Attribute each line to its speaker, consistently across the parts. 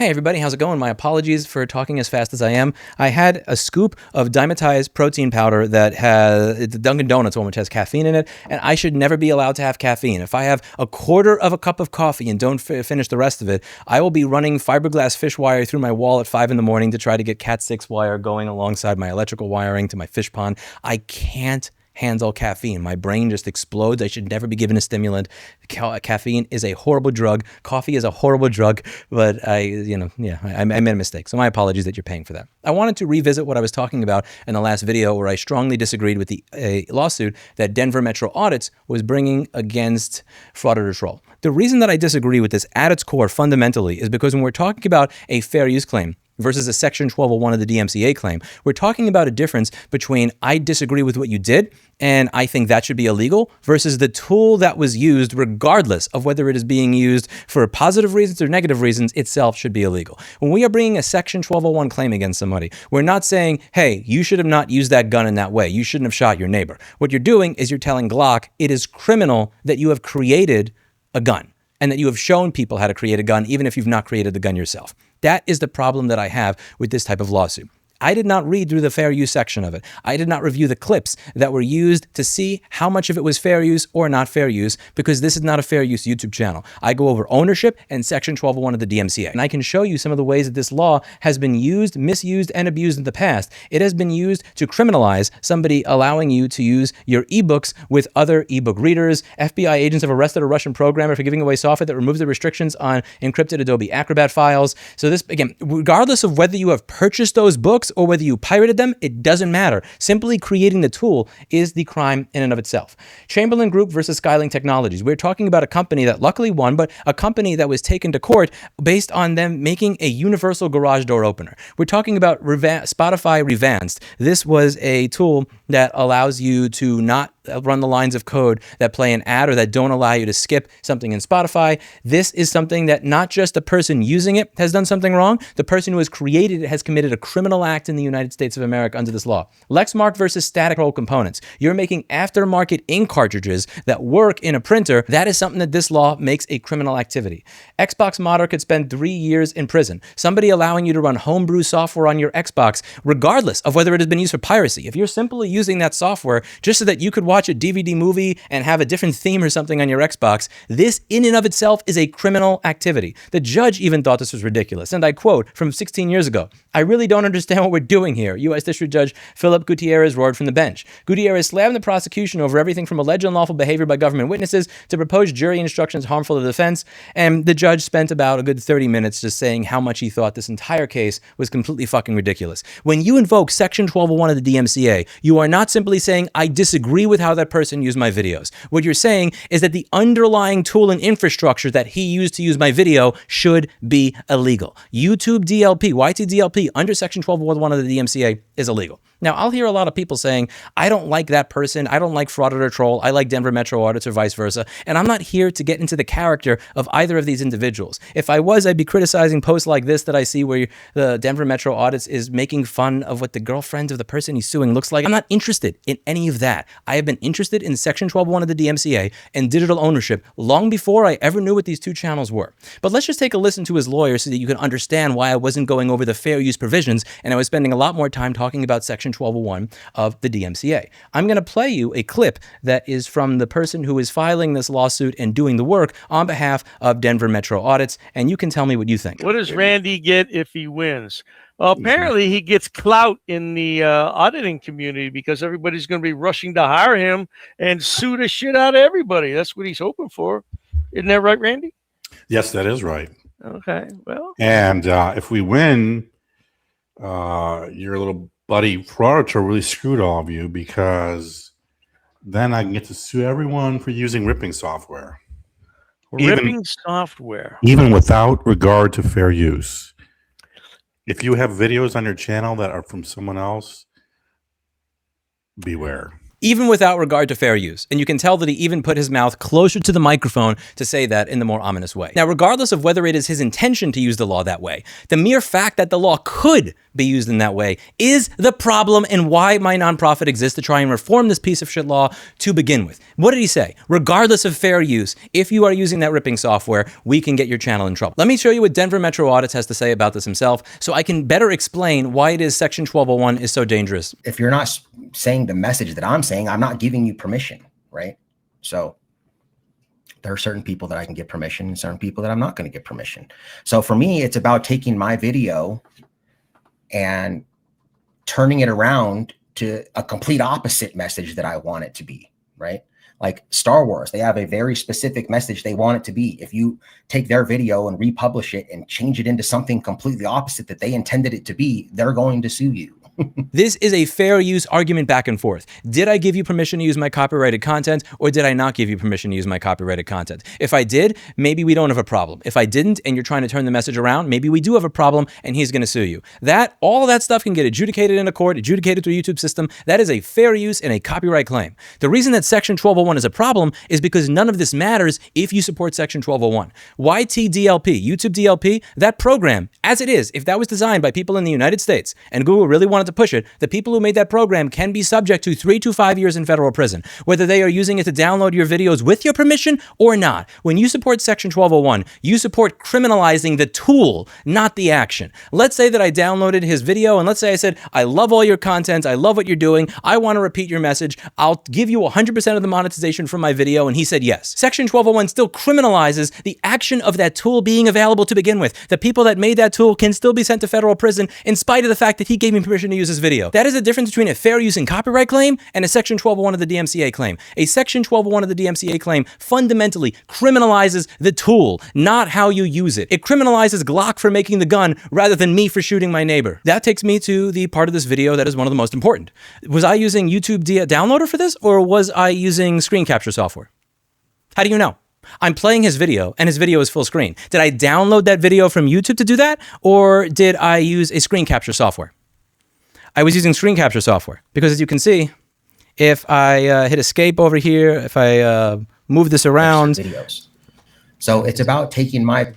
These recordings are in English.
Speaker 1: Hey everybody, how's it going? My apologies for talking as fast as I am. I had a scoop of dimetized protein powder that has the Dunkin' Donuts one, which has caffeine in it, and I should never be allowed to have caffeine. If I have a quarter of a cup of coffee and don't finish the rest of it, I will be running fiberglass fish wire through my wall at 5 in the morning to try to get Cat 6 wire going alongside my electrical wiring to my fish pond. I can't handle caffeine. My brain just explodes. I should never be given a stimulant. Caffeine is a horrible drug. Coffee is a horrible drug, but I made a mistake. So my apologies that you're paying for that. I wanted to revisit what I was talking about in the last video where I strongly disagreed with the lawsuit that Denver Metro Audits was bringing against Fraud or Troll. The reason that I disagree with this at its core fundamentally is because when we're talking about a fair use claim versus a Section 1201 of the DMCA claim, we're talking about a difference between I disagree with what you did and I think that should be illegal versus the tool that was used, regardless of whether it is being used for positive reasons or negative reasons, itself should be illegal. When we are bringing a Section 1201 claim against somebody, we're not saying, hey, you should have not used that gun in that way. You shouldn't have shot your neighbor. What you're doing is you're telling Glock it is criminal that you have created a gun and that you have shown people how to create a gun, even if you've not created the gun yourself. That is the problem that I have with this type of lawsuit. I did not read through the fair use section of it. I did not review the clips that were used to see how much of it was fair use or not fair use, because this is not a fair use YouTube channel. I go over ownership and Section 1201 of the DMCA. And I can show you some of the ways that this law has been used, misused, and abused in the past. It has been used to criminalize somebody allowing you to use your ebooks with other ebook readers. FBI agents have arrested a Russian programmer for giving away software that removes the restrictions on encrypted Adobe Acrobat files. So this, again, regardless of whether you have purchased those books or whether you pirated them, it doesn't matter. Simply creating the tool is the crime in and of itself. Chamberlain Group versus Skylink Technologies. We're talking about a company that luckily won, but a company that was taken to court based on them making a universal garage door opener. We're talking about Spotify Revanced. This was a tool that allows you to not run the lines of code that play an ad or that don't allow you to skip something in Spotify. This is something that not just the person using it has done something wrong, the person who has created it has committed a criminal act in the United States of America under this law. Lexmark versus Static Control Components. You're making aftermarket ink cartridges that work in a printer. That is something that this law makes a criminal activity. Xbox modder could spend 3 years in prison. Somebody allowing you to run homebrew software on your Xbox, regardless of whether it has been used for piracy. If you're simply using that software just so that you could watch a DVD movie and have a different theme or something on your Xbox, this in and of itself is a criminal activity. The judge even thought this was ridiculous. And I quote from 16 years ago, "I really don't understand what we're doing here." U.S. District Judge Philip Gutierrez roared from the bench. Gutierrez slammed the prosecution over everything from alleged unlawful behavior by government witnesses to proposed jury instructions harmful to the defense. And the judge spent about a good 30 minutes just saying how much he thought this entire case was completely fucking ridiculous. When you invoke Section 1201 of the DMCA, you are not simply saying, I disagree with how that person used my videos. What you're saying is that the underlying tool and infrastructure that he used to use my video should be illegal. yt-dlp, yt-dlp under Section 1201 of the DMCA is illegal. Now, I'll hear a lot of people saying, I don't like that person, I don't like Fraud or Troll, I like Denver Metro Audits or vice versa, and I'm not here to get into the character of either of these individuals. If I was, I'd be criticizing posts like this that I see where the Denver Metro Audits is making fun of what the girlfriend of the person he's suing looks like. I'm not interested in any of that. I have been interested in Section 1201 of the DMCA and digital ownership long before I ever knew what these two channels were. But let's just take a listen to his lawyer so that you can understand why I wasn't going over the fair use provisions and I was spending a lot more time talking about Section 1201 of the DMCA. I'm going to play you a clip that is from the person who is filing this lawsuit and doing the work on behalf of Denver Metro Audits, and you can tell me what you think.
Speaker 2: What does Randy get if he wins? Well, apparently he gets clout in the auditing community because everybody's going to be rushing to hire him and sue the shit out of everybody. That's what he's hoping for. Isn't that right, Randy?
Speaker 3: Yes, that is right.
Speaker 2: Okay, well.
Speaker 3: And if we win, your little buddy Fraudster really screwed all of you, because then I can get to sue everyone for using ripping software.
Speaker 2: Ripping software.
Speaker 3: Even without regard to fair use. If you have videos on your channel that are from someone else, beware.
Speaker 1: even without regard to fair use. And you can tell that he even put his mouth closer to the microphone to say that in the more ominous way. Now, regardless of whether it is his intention to use the law that way, the mere fact that the law could be used in that way is the problem and why my nonprofit exists, to try and reform this piece of shit law to begin with. What did he say? Regardless of fair use, if you are using that ripping software, we can get your channel in trouble. Let me show you what Denver Metro Audits has to say about this himself, so I can better explain why it is Section 1201 is so dangerous.
Speaker 4: If you're not saying the message that I'm saying, I'm not giving you permission, right? So there are certain people that I can get permission and certain people that I'm not going to get permission. So for me, it's about taking my video and turning it around to a complete opposite message that I want it to be, right? Like Star Wars, they have a very specific message they want it to be. If you take their video and republish it and change it into something completely opposite that they intended it to be, they're going to sue you.
Speaker 1: This is a fair use argument back and forth. Did I give you permission to use my copyrighted content, or did I not give you permission to use my copyrighted content? If I did, maybe we don't have a problem. If I didn't, and you're trying to turn the message around, maybe we do have a problem and he's going to sue you. All that stuff can get adjudicated in a court, adjudicated through a YouTube system. That is a fair use and a copyright claim. The reason that Section 1201 is a problem is because none of this matters if you support Section 1201. yt-dlp, YouTube DLP, that program, as it is, if that was designed by people in the United States and Google really wanted to push it, the people who made that program can be subject to 3 to 5 years in federal prison, whether they are using it to download your videos with your permission or not. When you support Section 1201, you support criminalizing the tool, not the action. Let's say that I downloaded his video, and let's say I said, I love all your content, I love what you're doing, I want to repeat your message, I'll give you 100% of the monetization from my video, and he said yes. Section 1201 still criminalizes the action of that tool being available to begin with. The people that made that tool can still be sent to federal prison in spite of the fact that he gave me permission to use his video. That is the difference between a fair use and copyright claim and a Section 1201 of the DMCA claim. A Section 1201 of the DMCA claim fundamentally criminalizes the tool, not how you use it. It criminalizes Glock for making the gun rather than me for shooting my neighbor. That takes me to the part of this video that is one of the most important. Was I using YouTube Downloader for this, or was I using screen capture software? How do you know? I'm playing his video, and his video is full screen. Did I download that video from YouTube to do that, or did I use a screen capture software? I was using screen capture software because, as you can see, if I hit escape over here, if I move this around.
Speaker 4: Videos. So it's about taking my...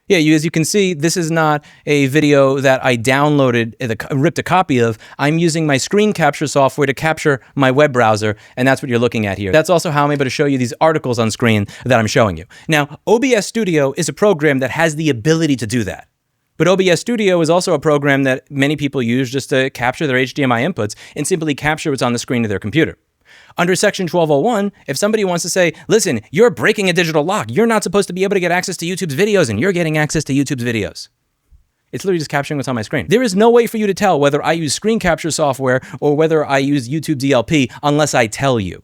Speaker 1: Yeah, as you can see, this is not a video that I downloaded, ripped a copy of. I'm using my screen capture software to capture my web browser, and that's what you're looking at here. That's also how I'm able to show you these articles on screen that I'm showing you. Now, OBS-studio is a program that has the ability to do that. But OBS-studio is also a program that many people use just to capture their HDMI inputs and simply capture what's on the screen of their computer. Under Section 1201, if somebody wants to say, listen, you're breaking a digital lock, you're not supposed to be able to get access to YouTube's videos, and you're getting access to YouTube's videos. It's literally just capturing what's on my screen. There is no way for you to tell whether I use screen capture software or whether I use YouTube DLP unless I tell you.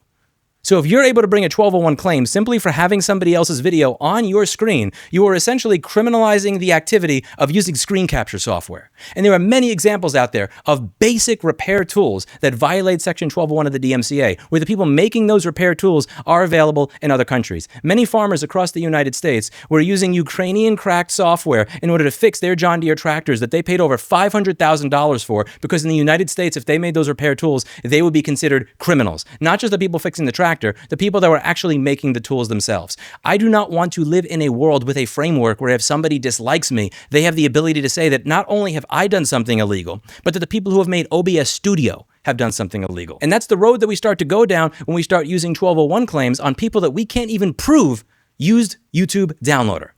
Speaker 1: So if you're able to bring a 1201 claim simply for having somebody else's video on your screen, you are essentially criminalizing the activity of using screen capture software. And there are many examples out there of basic repair tools that violate Section 1201 of the DMCA, where the people making those repair tools are available in other countries. Many farmers across the United States were using Ukrainian cracked software in order to fix their John Deere tractors that they paid over $500,000 for, because in the United States, if they made those repair tools, they would be considered criminals. Not just the people fixing the tractor, the people that were actually making the tools themselves. I do not want to live in a world with a framework where if somebody dislikes me, they have the ability to say that not only have I done something illegal, but that the people who have made OBS-studio have done something illegal. And that's the road that we start to go down when we start using 1201 claims on people that we can't even prove used YouTube Downloader.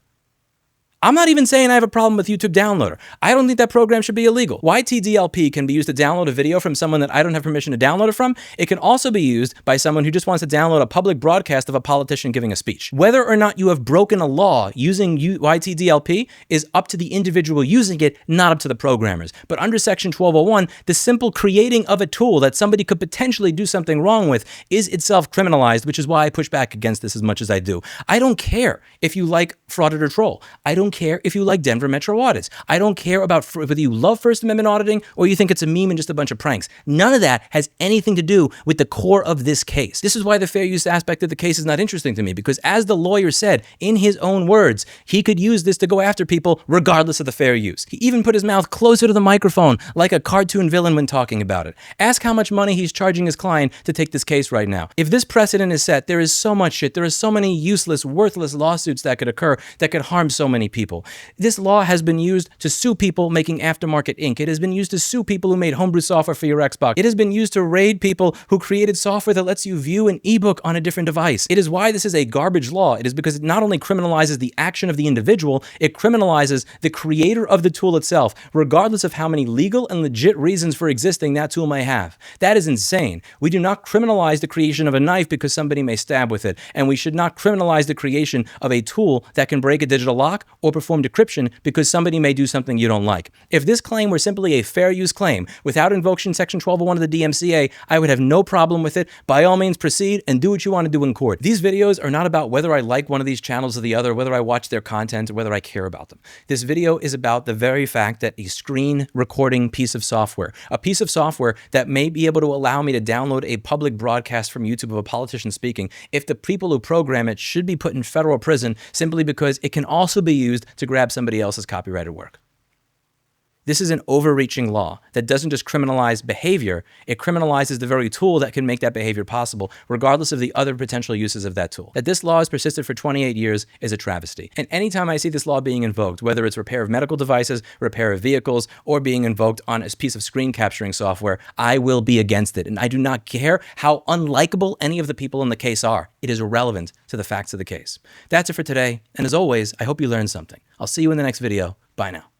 Speaker 1: I'm not even saying I have a problem with YouTube Downloader. I don't think that program should be illegal. yt-dlp can be used to download a video from someone that I don't have permission to download it from. It can also be used by someone who just wants to download a public broadcast of a politician giving a speech. Whether or not you have broken a law using yt-dlp is up to the individual using it, not up to the programmers. But under Section 1201, the simple creating of a tool that somebody could potentially do something wrong with is itself criminalized, which is why I push back against this as much as I do. I don't care if you like Frauded or Troll. I don't care if you like Denver Metro audits. I don't care about whether you love First Amendment auditing or you think it's a meme and just a bunch of pranks. None of that has anything to do with the core of this case. This is why the fair use aspect of the case is not interesting to me, because as the lawyer said in his own words, he could use this to go after people regardless of the fair use. He even put his mouth closer to the microphone like a cartoon villain when talking about it. Ask how much money he's charging his client to take this case right now. If this precedent is set, there is so much shit. There are so many useless, worthless lawsuits that could occur that could harm so many people. This law has been used to sue people making aftermarket ink. It has been used to sue people who made homebrew software for your Xbox. It has been used to raid people who created software that lets you view an ebook on a different device. It is why this is a garbage law. It is because it not only criminalizes the action of the individual, it criminalizes the creator of the tool itself, regardless of how many legal and legit reasons for existing that tool may have. That is insane. We do not criminalize the creation of a knife because somebody may stab with it, and we should not criminalize the creation of a tool that can break a digital lock or perform decryption because somebody may do something you don't like. If this claim were simply a fair use claim without invoking Section 1201 of the DMCA, I would have no problem with it. By all means, proceed and do what you want to do in court. These videos are not about whether I like one of these channels or the other, whether I watch their content, or whether I care about them. This video is about the very fact that a screen recording piece of software, a piece of software that may be able to allow me to download a public broadcast from YouTube of a politician speaking, if the people who program it should be put in federal prison simply because it can also be used to grab somebody else's copyrighted work. This is an overreaching law that doesn't just criminalize behavior, it criminalizes the very tool that can make that behavior possible, regardless of the other potential uses of that tool. That this law has persisted for 28 years is a travesty. And anytime I see this law being invoked, whether it's repair of medical devices, repair of vehicles, or being invoked on a piece of screen capturing software, I will be against it. And I do not care how unlikable any of the people in the case are. It is irrelevant to the facts of the case. That's it for today. And as always, I hope you learned something. I'll see you in the next video. Bye now.